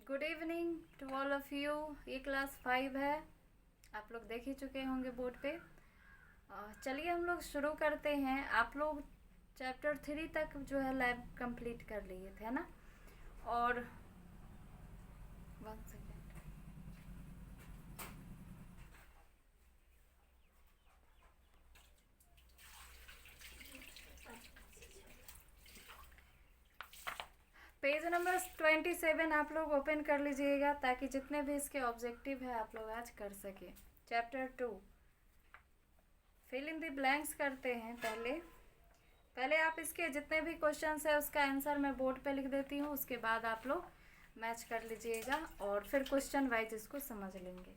Good evening to all of you. ये class 5 है, आप लोग देख ही चुके होंगे बोर्ड पे। चलिए हम लोग शुरू करते हैं। आप लोग चैप्टर 3 तक जो है लैब कंप्लीट कर लिए थे ना। और 1 सेकेंड, पेज नंबर 27 आप लोग ओपन कर लीजिएगा ताकि जितने भी इसके ऑब्जेक्टिव है आप लोग आज कर सके। Chapter 2 fill in the blanks करते हैं। पहले आप इसके जितने भी क्वेश्चंस है उसका आंसर मैं बोर्ड पे लिख देती हूँ, उसके बाद आप लोग मैच कर लीजिएगा और फिर क्वेश्चन वाइज इसको समझ लेंगे।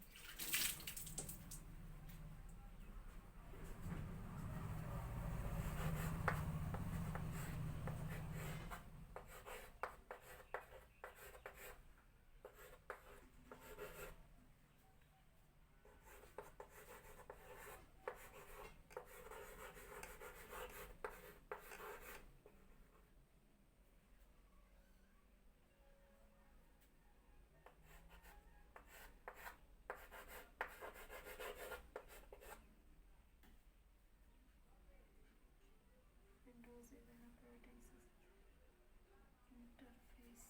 Windows is an operating system interface.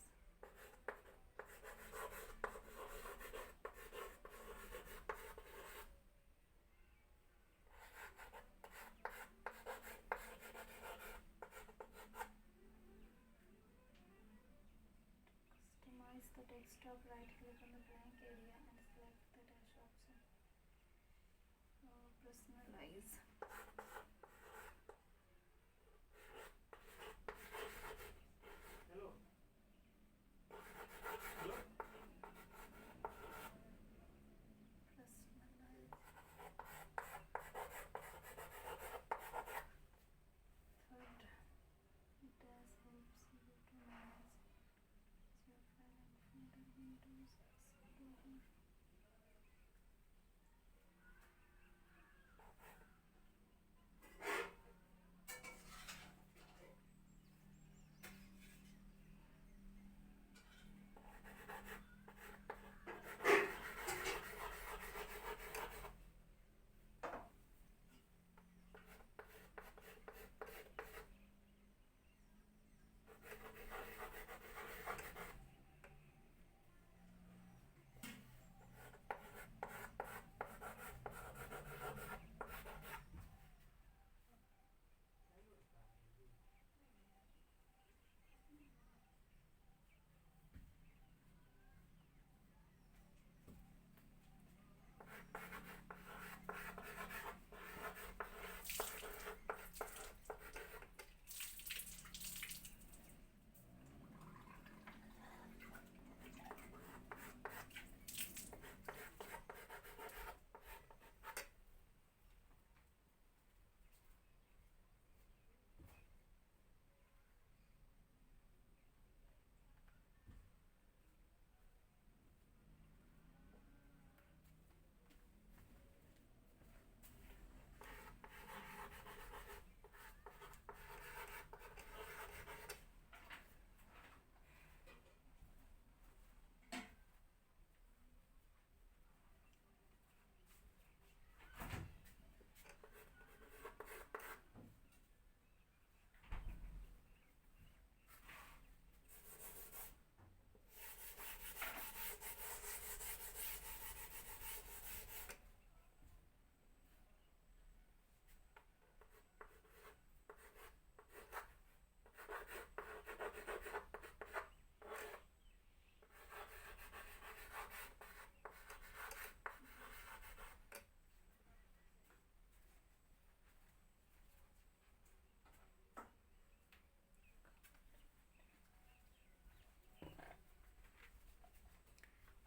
Customize the desktop, right click on the blank area and select the dash option. Personalize. Personalize. Third, it does helps you to manage your file and folder Windows Explorer.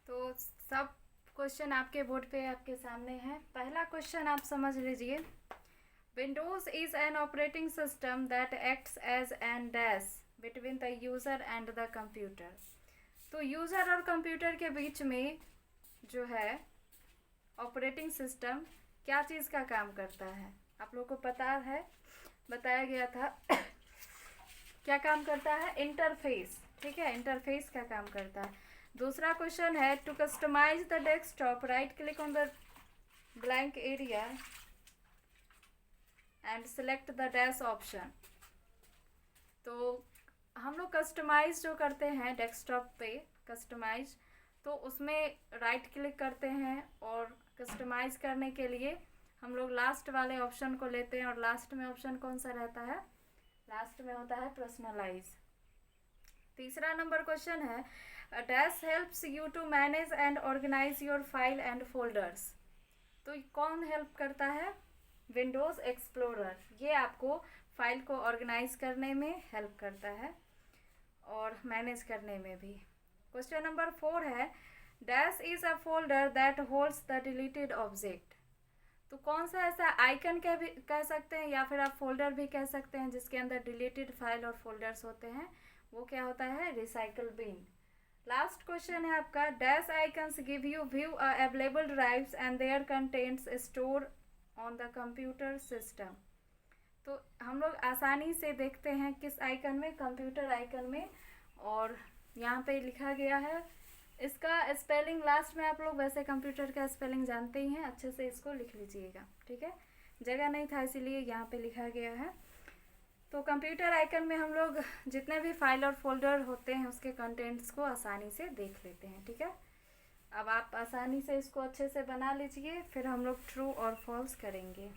तो सब question आपके board पे आपके सामने है। पहला question आप समझ लीजिए। Windows is an operating system that acts as an dash between the user and the computer. तो यूज़र और कंप्यूटर के बीच में जो है ऑपरेटिंग सिस्टम क्या चीज़ का काम करता है आप लोग को पता है, बताया गया था। क्या काम करता है? इंटरफेस। ठीक है, इंटरफेस का काम करता है। दूसरा क्वेश्चन है, to customize the desktop right click on the blank area and select the dash option. तो हम लोग कस्टमाइज जो करते हैं डेस्कटॉप पे कस्टमाइज, तो उसमें राइट क्लिक करते हैं और कस्टमाइज करने के लिए हम लोग लास्ट वाले ऑप्शन को लेते हैं। और लास्ट में ऑप्शन कौन सा रहता है? लास्ट में होता है पर्सनलाइज। तीसरा नंबर क्वेश्चन है, dash helps you to manage and organize your file and folders. तो कौन हेल्प करता है? Windows Explorer. ये आपको फाइल को ऑर्गेनाइज करने में हेल्प करता है और मैनेज करने में भी। क्वेश्चन नंबर 4 है, dash is a folder that holds the deleted object. तो कौन सा ऐसा आइकन कह सकते हैं या फिर आप फोल्डर भी कह सकते हैं जिसके अंदर डिलीटेड फाइल और फोल्डर्स होते हैं, वो क्या होता है? Recycle bin. लास्ट क्वेश्चन है आपका, dash icons give you view available drives and their contents store on the computer system. तो हम लोग आसानी से देखते हैं किस आइकन में? कंप्यूटर आइकन में। और यहाँ पे लिखा गया है, इसका स्पेलिंग लास्ट में आप लोग वैसे कंप्यूटर का स्पेलिंग जानते ही हैं, अच्छे से इसको लिख लीजिएगा, ठीक है? जगह नहीं था इसीलिए यहाँ पे लिखा गया है। तो कंप्यूटर आइकन में हम लोग जितने भी फाइल और फोल्डर होते हैं उसके कंटेंट्स को आसानी से देख लेते हैं, ठीक है? अब आप आसानी से इसको अच्छे से बना लीजिए, फिर हम लोग ट्रू और फॉल्स करेंगे।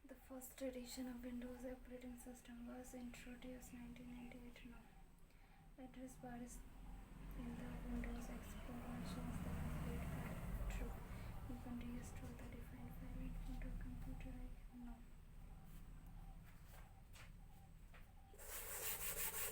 The first edition of Windows operating system was introduced 1998. Now, address bar is in the Windows Explorer shows the complete file true. You can restore the defined file in your computer icon now. State true.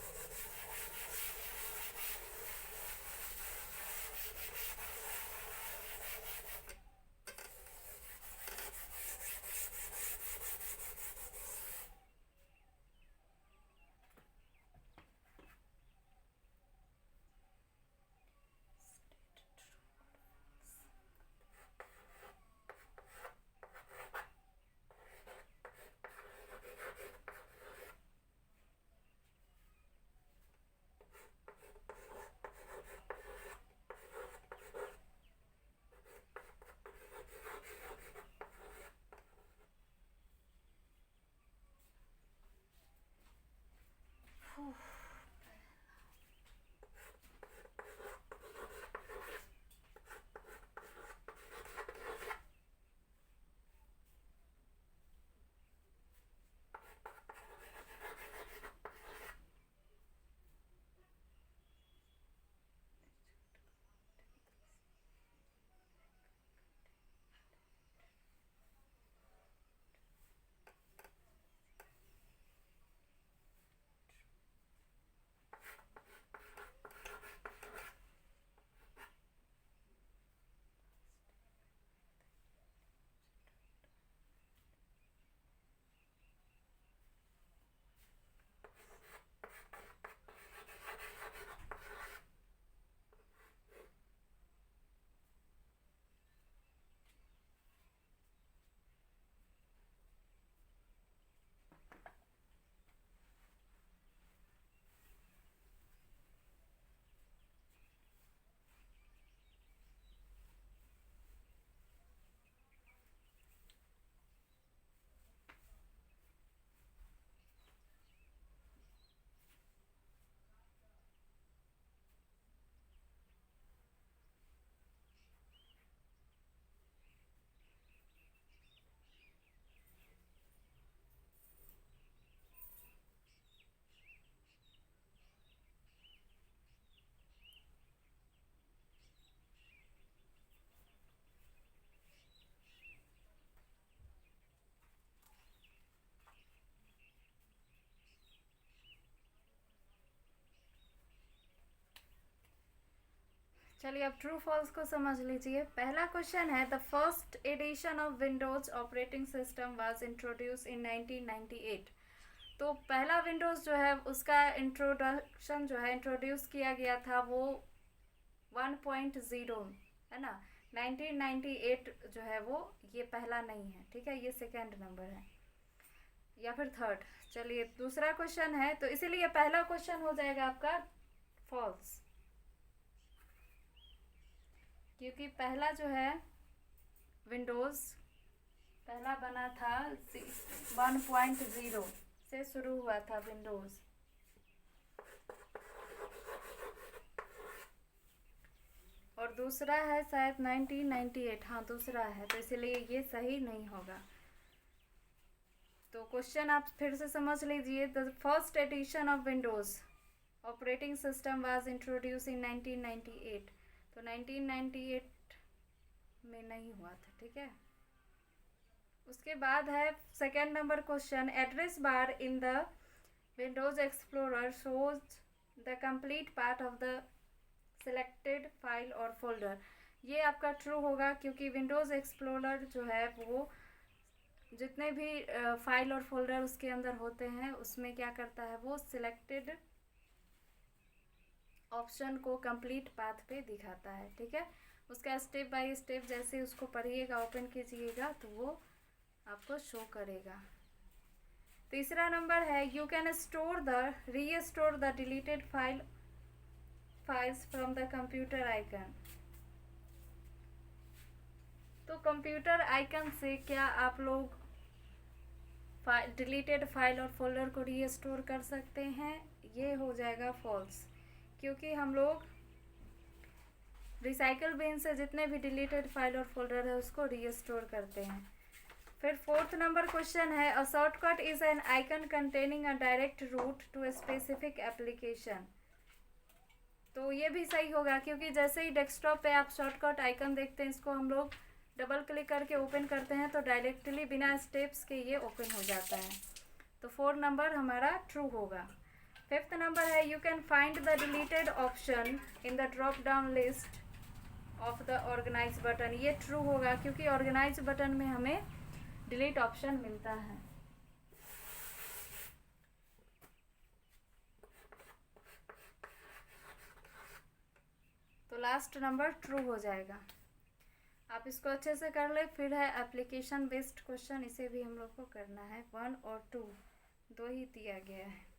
चलिए अब true false को समझ लीजिए। पहला question है, the first edition of Windows operating system was introduce इन 1998। तो पहला Windows जो है उसका इंट्रोडक्शन जो है इंट्रोड्यूस किया गया था वो 1.0 है ना। 1998 जो है वो ये पहला नहीं है, ठीक है, ये सेकेंड नंबर है या फिर थर्ड। चलिए दूसरा क्वेश्चन है, तो इसीलिए पहला क्वेश्चन हो जाएगा आपका फॉल्स, क्योंकि पहला जो है विंडोज़ पहला बना था 1.0 से शुरू हुआ था विंडोज़। और दूसरा है शायद 1998, हाँ दूसरा है, तो इसलिए ये सही नहीं होगा। तो क्वेश्चन आप फिर से समझ लीजिए। The first edition of Windows operating system was introduce इन 1998। तो 1998 में नहीं हुआ था, ठीक है। उसके बाद है second number question, address bar in the Windows explorer shows the complete part of the selected file और फोल्डर। ये आपका ट्रू होगा, क्योंकि विंडोज़ एक्सप्लोरर जो है वो जितने भी फाइल और फोल्डर उसके अंदर होते हैं उसमें क्या करता है, वो सिलेक्टेड ऑप्शन को कंप्लीट पाथ पे दिखाता है, ठीक है। उसका स्टेप बाय स्टेप जैसे उसको पढ़िएगा, ओपन कीजिएगा तो वो आपको शो करेगा। तीसरा नंबर है, you can store the restore the deleted files from the computer icon. तो कंप्यूटर आइकन से क्या आप लोग डिलीटेड फाइल और फोल्डर को रीस्टोर कर सकते हैं? ये हो जाएगा फॉल्स, क्योंकि हम लोग रिसाइकल बिन से जितने भी डिलीटेड फाइल और फोल्डर है उसको रीस्टोर करते हैं। फिर फोर्थ नंबर क्वेश्चन है, a shortcut is an icon containing a direct route to a specific application. तो ये भी सही होगा, क्योंकि जैसे ही डेस्कटॉप पे आप शॉर्टकट आइकन देखते हैं, इसको हम लोग डबल क्लिक करके ओपन करते हैं तो डायरेक्टली बिना स्टेप्स के ये ओपन हो जाता है। तो 4 नंबर हमारा ट्रू होगा। फिफ्थ नंबर है, you can find the deleted option in the drop down list of the organise button. ये ट्रू होगा, क्योंकि ऑर्गेनाइज बटन में हमें डिलीट ऑप्शन मिलता है। तो लास्ट नंबर ट्रू हो जाएगा। आप इसको अच्छे से कर ले। फिर है एप्लीकेशन बेस्ड क्वेश्चन, इसे भी हम लोग को करना है। 1 और 2 दो ही दिया गया है।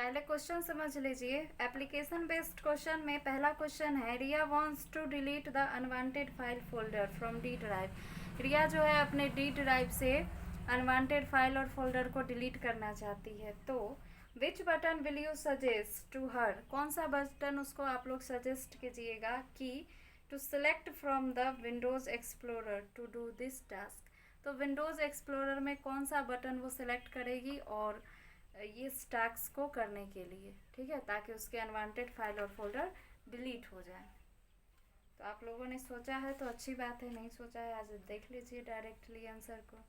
पहले क्वेश्चन समझ लीजिए। एप्लीकेशन बेस्ड क्वेश्चन में पहला क्वेश्चन है, Riya wants to delete the unwanted file folder from D drive. Riya जो है अपने डी ड्राइव से अनवांटेड फाइल और फोल्डर को डिलीट करना चाहती है। तो which button will you suggest to her, कौन सा बटन उसको आप लोग सजेस्ट कीजिएगा कि to select from the Windows Explorer to do this task. तो विंडोज़ एक्सप्लोरर में कौन सा बटन वो सिलेक्ट करेगी और ये टास्क को करने के लिए, ठीक है, ताकि उसके अनवांटेड फाइल और फोल्डर डिलीट हो जाए। तो आप लोगों ने सोचा है तो अच्छी बात है, नहीं सोचा है आज देख लीजिए डायरेक्टली आंसर को।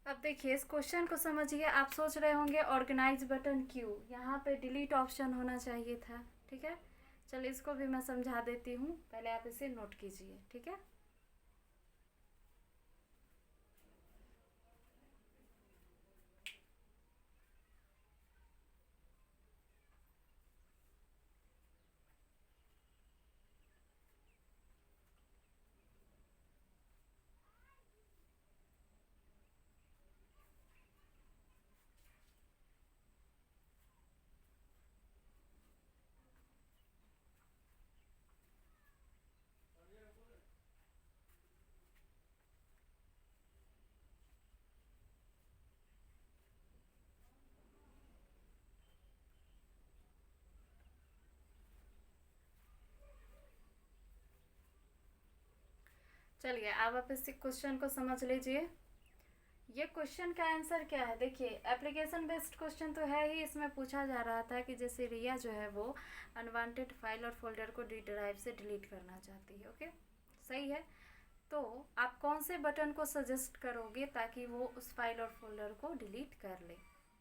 अब देखिए इस क्वेश्चन को समझिए। आप सोच रहे होंगे ऑर्गेनाइज बटन क्यों, यहाँ पे डिलीट ऑप्शन होना चाहिए था, ठीक है। चलिए इसको भी मैं समझा देती हूँ, पहले आप इसे नोट कीजिए, ठीक है। चलिए अब आप इस क्वेश्चन को समझ लीजिए। ये क्वेश्चन का आंसर क्या है, देखिए एप्लीकेशन बेस्ड क्वेश्चन तो है ही। इसमें पूछा जा रहा था कि जैसे रिया जो है वो अनवांटेड फाइल और फोल्डर को डी ड्राइव से डिलीट करना चाहती है, ओके सही है। तो आप कौन से बटन को सजेस्ट करोगे ताकि वो उस फाइल और फोल्डर को डिलीट कर ले,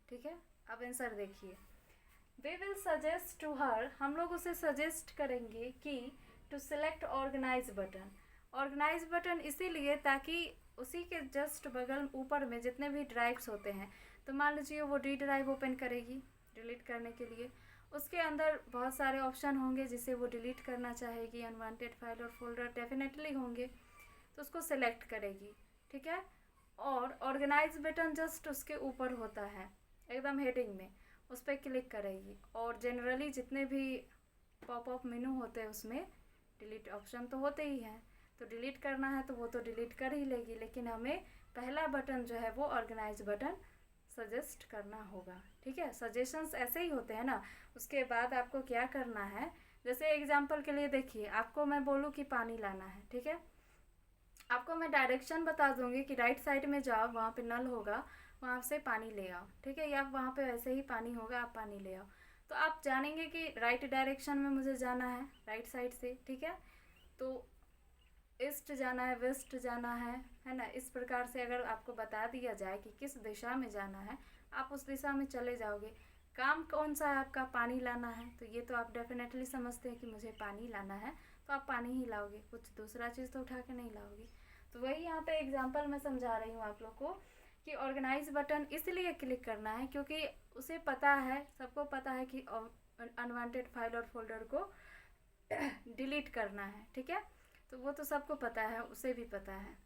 ठीक है। अब आंसर देखिए, we will suggest to her, हम लोग उसे सजेस्ट करेंगे कि to select organise button. Organise button इसीलिए ताकि उसी के जस्ट बगल ऊपर में जितने भी ड्राइव्स होते हैं, तो मान लीजिए वो डी ड्राइव ओपन करेगी डिलीट करने के लिए, उसके अंदर बहुत सारे ऑप्शन होंगे जिसे वो डिलीट करना चाहेगी, अनवांटेड फाइल और फोल्डर डेफिनेटली होंगे, तो उसको सिलेक्ट करेगी, ठीक है। और ऑर्गेनाइज बटन जस्ट उसके ऊपर होता है एकदम हेडिंग में, उस पर क्लिक करेगी और जनरली जितने भी पॉपअप मेनू होते हैं उसमें डिलीट ऑप्शन तो होते ही हैं, तो डिलीट करना है तो वो तो डिलीट कर ही लेगी, लेकिन हमें पहला बटन जो है वो ऑर्गेनाइज बटन सजेस्ट करना होगा, ठीक है। सजेशंस ऐसे ही होते हैं ना। उसके बाद आपको क्या करना है, जैसे एग्जांपल के लिए देखिए, आपको मैं बोलूँ कि पानी लाना है, ठीक है, आपको मैं डायरेक्शन बता दूंगी कि राइट साइड में जाओ, वहाँ पे नल होगा, वहाँ से पानी ले आओ, ठीक है, या वहाँ पे वैसे ही पानी होगा, आप पानी ले आओ, तो आप जानेंगे कि राइट डायरेक्शन में मुझे जाना है राइट साइड से, ठीक है। तो ईस्ट जाना है, वेस्ट जाना है ना। इस प्रकार से अगर आपको बता दिया जाए कि किस दिशा में जाना है, आप उस दिशा में चले जाओगे। काम कौन सा है आपका, पानी लाना है, तो ये तो आप डेफिनेटली समझते हैं कि मुझे पानी लाना है, तो आप पानी ही लाओगे, कुछ दूसरा चीज़ तो उठा के नहीं लाओगे। तो वही यहाँ पे एग्जांपल मैं समझा रही हूँ आप लोग को कि ऑर्गेनाइज बटन इसलिए क्लिक करना है क्योंकि उसे पता है, सबको पता है कि अनवांटेड फाइल और फोल्डर को डिलीट करना है, ठीक है, तो वो तो सबको पता है, उसे भी पता है।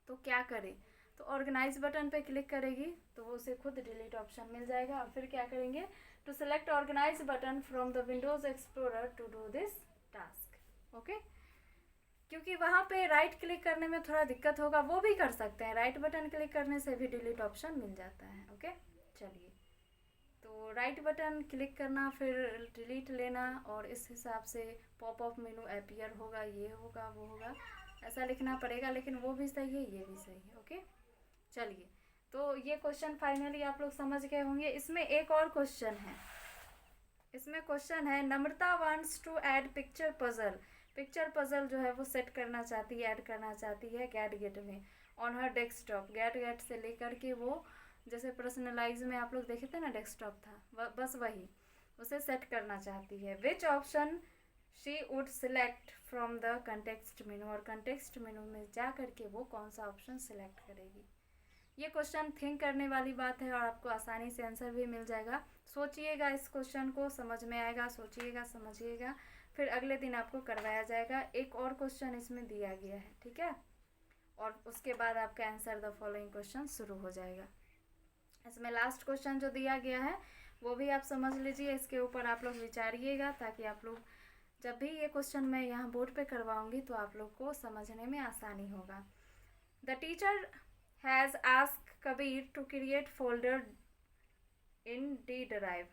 तो क्या करें, तो ऑर्गेनाइज बटन पे क्लिक करेगी तो वो उसे खुद डिलीट ऑप्शन मिल जाएगा। और फिर क्या करेंगे, to select organise button from the Windows explorer to do this task, okay. क्योंकि वहाँ पे राइट क्लिक करने में थोड़ा दिक्कत होगा, वो भी कर सकते हैं, राइट बटन क्लिक करने से भी डिलीट ऑप्शन मिल जाता है, ओके। चलिए, तो राइट बटन क्लिक करना, फिर डिलीट लेना, और इस हिसाब से पॉपअप मेनू अपीयर होगा, ये होगा वो होगा, ऐसा लिखना पड़ेगा, लेकिन वो भी सही है ये भी सही है, ओके। चलिए, तो ये क्वेश्चन फाइनली आप लोग समझ गए होंगे। इसमें एक और क्वेश्चन है, इसमें क्वेश्चन है Namrata wants to add picture puzzle. Picture puzzle जो है वो सेट करना चाहती है, ऐड करना चाहती है गैट में ऑन हर डेस्कटॉप। गैट से लेकर के वो जैसे पर्सनलाइज में आप लोग देखे थे ना, डेस्कटॉप था, बस वही उसे सेट करना चाहती है। Which option she would select from the context मेनू, और कंटेक्स्ट मेनू में जा करके वो कौन सा ऑप्शन सिलेक्ट करेगी। ये क्वेश्चन थिंक करने वाली बात है और आपको आसानी से आंसर भी मिल जाएगा। सोचिएगा, इस क्वेश्चन को समझ में आएगा, सोचिएगा समझिएगा, फिर अगले दिन आपको करवाया जाएगा। एक और क्वेश्चन इसमें दिया गया है, ठीक है, और उसके बाद आपका आंसर द फॉलोइंग क्वेश्चन शुरू हो जाएगा। इसमें लास्ट क्वेश्चन जो दिया गया है वो भी आप समझ लीजिए, इसके ऊपर आप लोग विचारिएगा, ताकि आप लोग जब भी ये क्वेश्चन मैं यहाँ बोर्ड पे करवाऊँगी तो आप लोग को समझने में आसानी होगा। The teacher has asked Kabir to create folder in D drive.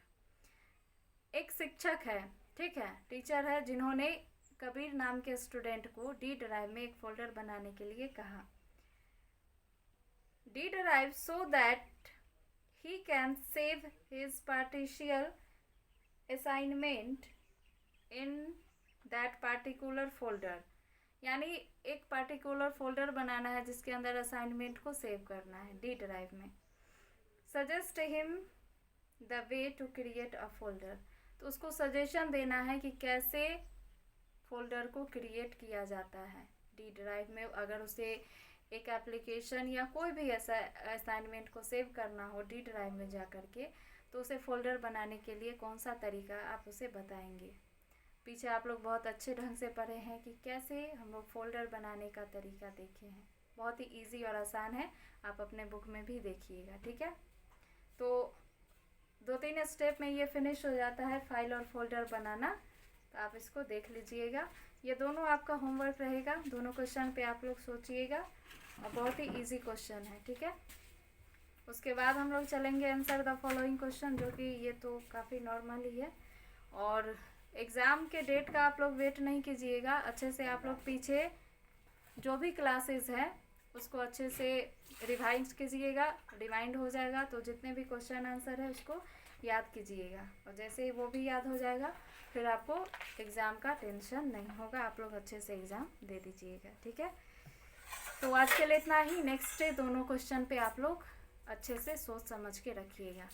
एक शिक्षक है, ठीक है, टीचर है, जिन्होंने कबीर नाम के स्टूडेंट को डी ड्राइव में एक फोल्डर बनाने के लिए कहा। D drive so that he can save his partial assignment in that particular folder. यानी एक पार्टिकुलर फोल्डर बनाना है जिसके अंदर असाइनमेंट को सेव करना है डी ड्राइव में। Suggest him the way to create a folder, तो उसको सजेशन देना है कि कैसे फोल्डर को क्रिएट किया जाता है डी ड्राइव में। अगर उसे एक एप्लीकेशन या कोई भी ऐसा असाइनमेंट को सेव करना हो डी ड्राइव में जा कर के, तो उसे फोल्डर बनाने के लिए कौन सा तरीका आप उसे बताएंगे। पीछे आप लोग बहुत अच्छे ढंग से पढ़े हैं कि कैसे हम लोग फोल्डर बनाने का तरीका देखे हैं, बहुत ही इजी और आसान है, आप अपने बुक में भी देखिएगा, ठीक है। तो 2-3 स्टेप में ये फिनिश हो जाता है फाइल और फोल्डर बनाना, तो आप इसको देख लीजिएगा। ये दोनों आपका होमवर्क रहेगा, दोनों क्वेश्चन पे आप लोग सोचिएगा, और बहुत ही इजी क्वेश्चन है, ठीक है। उसके बाद हम लोग चलेंगे आंसर द फॉलोइंग क्वेश्चन, जो कि ये तो काफ़ी नॉर्मल ही है। और एग्ज़ाम के डेट का आप लोग वेट नहीं कीजिएगा, अच्छे से आप लोग पीछे जो भी क्लासेस है उसको अच्छे से रिवाइज कीजिएगा, रिमाइंड हो जाएगा, तो जितने भी क्वेश्चन आंसर है उसको याद कीजिएगा, और जैसे ही वो भी याद हो जाएगा फिर आपको एग्ज़ाम का टेंशन नहीं होगा, आप लोग अच्छे से एग्ज़ाम दे दीजिएगा, ठीक है। तो आज के लिए इतना ही। नेक्स्ट डे दोनों क्वेश्चन पे आप लोग अच्छे से सोच समझ के रखिएगा।